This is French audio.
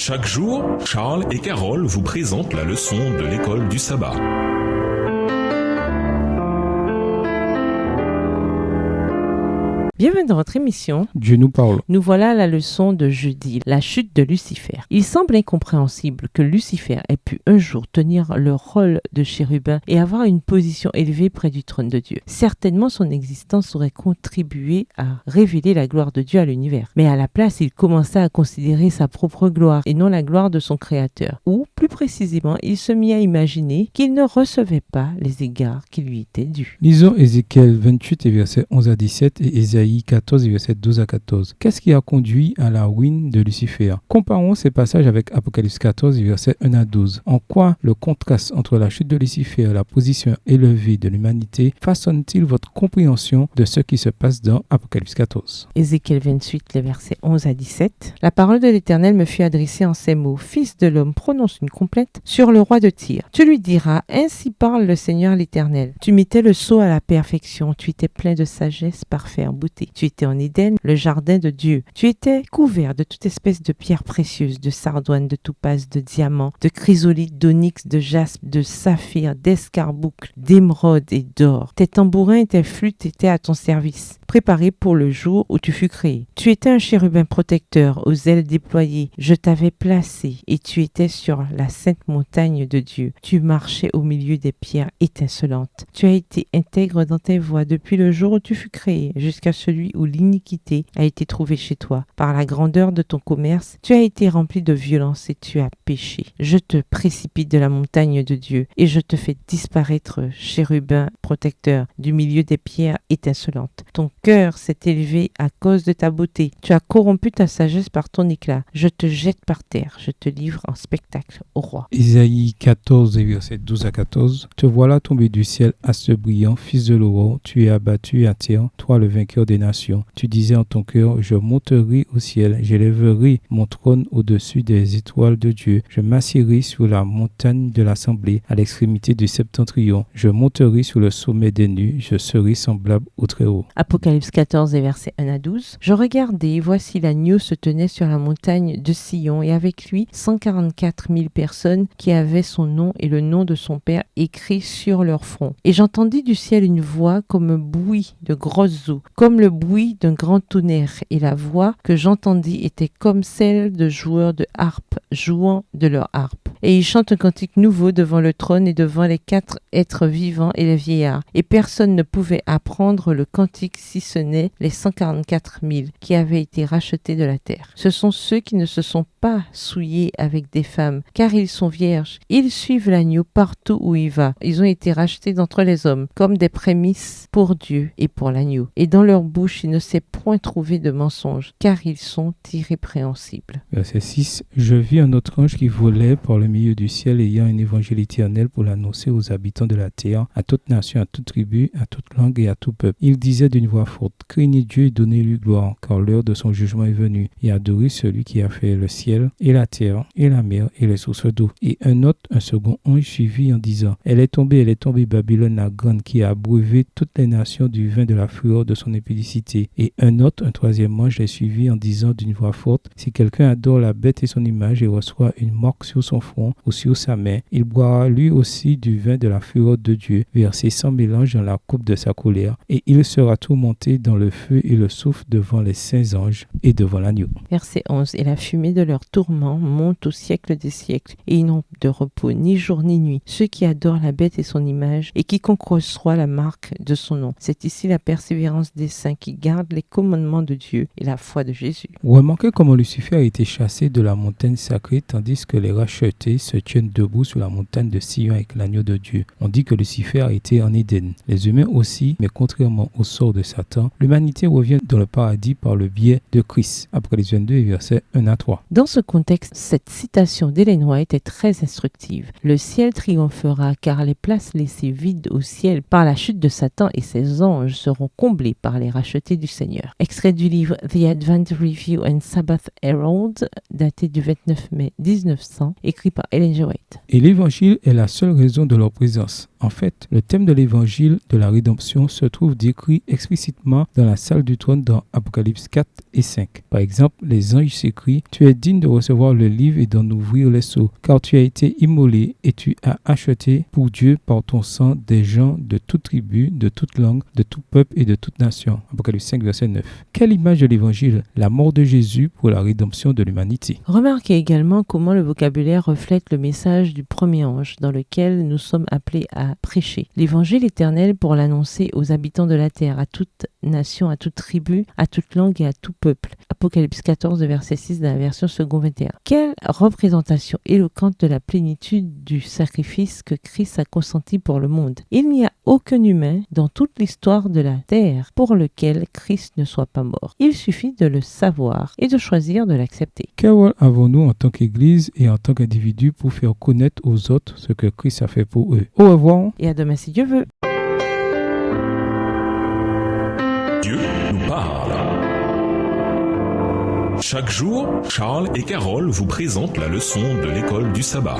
Chaque jour, Charles et Carole vous présentent la leçon de l'école du sabbat. Bienvenue dans votre émission. Dieu nous parle. Nous voilà à la leçon de jeudi, la chute de Lucifer. Il semble incompréhensible que Lucifer ait pu un jour tenir le rôle de chérubin et avoir une position élevée près du trône de Dieu. Certainement, son existence aurait contribué à révéler la gloire de Dieu à l'univers. Mais à la place, il commença à considérer sa propre gloire et non la gloire de son Créateur. Ou, plus précisément, il se mit à imaginer qu'il ne recevait pas les égards qui lui étaient dus. Lisons Ézéchiel 28 et versets 11 à 17 et Ésaïe 14 et versets 12 à 14. Qu'est-ce qui a conduit à la ruine de Lucifer? Comparons ces passages avec Apocalypse 14 et versets 1 à 12. En quoi le contraste entre la chute de Lucifer et la position élevée de l'humanité façonne-t-il votre compréhension de ce qui se passe dans Apocalypse 14? Ézéchiel 28, les versets 11 à 17. La parole de l'Éternel me fut adressée en ces mots. Fils de l'homme, prononce une complète sur le roi de Tyr. Tu lui diras, ainsi parle le Seigneur l'Éternel. Tu mettais le sceau à la perfection, tu étais plein de sagesse, parfait en beauté. Tu étais en Éden, le jardin de Dieu. Tu étais couvert de toute espèce de pierres précieuses, de sardoine, de topaze, de diamants, de chrysolite, d'onyx, de jaspe, de saphir, d'escarboucle, d'émeraude et d'or. Tes tambourins et tes flûtes étaient à ton service, préparés pour le jour où tu fus créé. Tu étais un chérubin protecteur, aux ailes déployées. Je t'avais placé et tu étais sur la sainte montagne de Dieu. Tu marchais au milieu des pierres étincelantes. Tu as été intègre dans tes voies depuis le jour où tu fus créé, jusqu'à celui où l'iniquité a été trouvée chez toi. Par la grandeur de ton commerce, tu as été rempli de violence et tu as péché. Je te précipite de la montagne de Dieu et je te fais disparaître, chérubin protecteur, du milieu des pierres étincelantes. Ton cœur s'est élevé à cause de ta beauté. Tu as corrompu ta sagesse par ton éclat. Je te jette par terre. Je te livre en spectacle au roi. Isaïe 14 et versets 12 à 14. Te voilà tombé du ciel, astre brillant, fils de l'aurore. Tu es abattu à terre, toi le vainqueur des nations. Tu disais en ton cœur, je monterai au ciel, j'élèverai mon trône au-dessus des étoiles de Dieu. Je m'assirai sur la montagne de l'assemblée, à l'extrémité du septentrion. Je monterai sur le sommet des nues, je serai semblable au Très-Haut. Apocalypse 14 et versets 1 à 12. Je regardai, et voici l'agneau se tenait sur la montagne de Sion, et avec lui 144 000 personnes qui avaient son nom et le nom de son Père écrit sur leur front. Et j'entendis du ciel une voix comme un bruit de grosses eaux, comme le bruit d'un grand tonnerre, et la voix que j'entendis était comme celle de joueurs de harpe jouant de leur harpe. Et ils chantent un cantique nouveau devant le trône et devant les 4 êtres vivants et les vieillards. Et personne ne pouvait apprendre le cantique si ce n'est les 144 000 qui avaient été rachetés de la terre. Ce sont ceux qui ne se sont pas souillés avec des femmes, car ils sont vierges. Ils suivent l'agneau partout où il va. Ils ont été rachetés d'entre les hommes, comme des prémices pour Dieu et pour l'agneau. Et dans leur bouche, il ne s'est point trouvé de mensonge, car ils sont irrépréhensibles. Verset 6. Je vis un autre ange qui volait par le milieu du ciel, ayant un évangile éternel pour l'annoncer aux habitants de la terre, à toute nation, à toute tribu, à toute langue et à tout peuple. Il disait d'une voix forte, craignez Dieu et donnez-lui gloire, car l'heure de son jugement est venue, et adorez celui qui a fait le ciel et la terre et la mer et les sources d'eau. Et un second ange suivit en disant, elle est tombée, Babylone la grande, qui a abreuvé toutes les nations du vin de la fureur de son impudicité. Et un troisième ange les suivit en disant d'une voix forte, si quelqu'un adore la bête et son image et reçoit une marque sur son front ou sur sa main, il boira lui aussi du vin de la fureur de Dieu, versé sans mélange dans la coupe de sa colère, et il sera tourmenté dans le feu et le soufre devant les saints anges et devant l'agneau. Verset 11. Et la fumée de leur tourment monte au siècle des siècles, et ils n'ont de repos ni jour ni nuit, ceux qui adorent la bête et son image, et quiconque reçoit la marque de son nom. C'est ici la persévérance des saints qui gardent les commandements de Dieu et la foi de Jésus. Remarquez comment Lucifer a été chassé de la montagne sacrée, tandis que les rachetés se tiennent debout sur la montagne de Sion avec l'agneau de Dieu. On dit que Lucifer a été en Éden. Les humains aussi, mais contrairement au sort de Satan, l'humanité revient dans le paradis par le biais de Christ. Apocalypse 22, versets 1 à 3. Dans ce contexte, cette citation d'Ellen White est très instructive. Le ciel triomphera car les places laissées vides au ciel par la chute de Satan et ses anges seront comblées par les rachetés du Seigneur. Extrait du livre The Advent Review and Sabbath Herald, daté du 29 mai 1900, écrit par Ellen G. White. Et l'évangile est la seule raison de leur présence. En fait, le thème de l'évangile de la rédemption se trouve décrit explicitement dans la salle du trône dans Apocalypse 4 et 5. Par exemple, les anges s'écrient « Tu es digne de recevoir le livre et d'en ouvrir les sceaux, car tu as été immolé et tu as acheté pour Dieu par ton sang des gens de toute tribu, de toute langue, de tout peuple et de toute nation. » Apocalypse 5, verset 9. Quelle image de l'évangile? La mort de Jésus pour la rédemption de l'humanité. Remarquez également comment le vocabulaire reflète le message du premier ange dans lequel nous sommes appelés à prêcher l'évangile éternel pour l'annoncer aux habitants de la terre, à toute nation, à toute tribu, à toute langue et à tout peuple. Apocalypse 14, verset 6 dans la version second 21. Quelle représentation éloquente de la plénitude du sacrifice que Christ a consenti pour le monde. Il n'y a aucun humain dans toute l'histoire de la terre pour lequel Christ ne soit pas mort. Il suffit de le savoir et de choisir de l'accepter. Quel rôle avons-nous en tant qu'Église et en tant qu'individu pour faire connaître aux autres ce que Christ a fait pour eux? Au revoir. Et à demain si Dieu veut. Dieu nous parle. Chaque jour, Charles et Carole vous présentent la leçon de l'école du sabbat.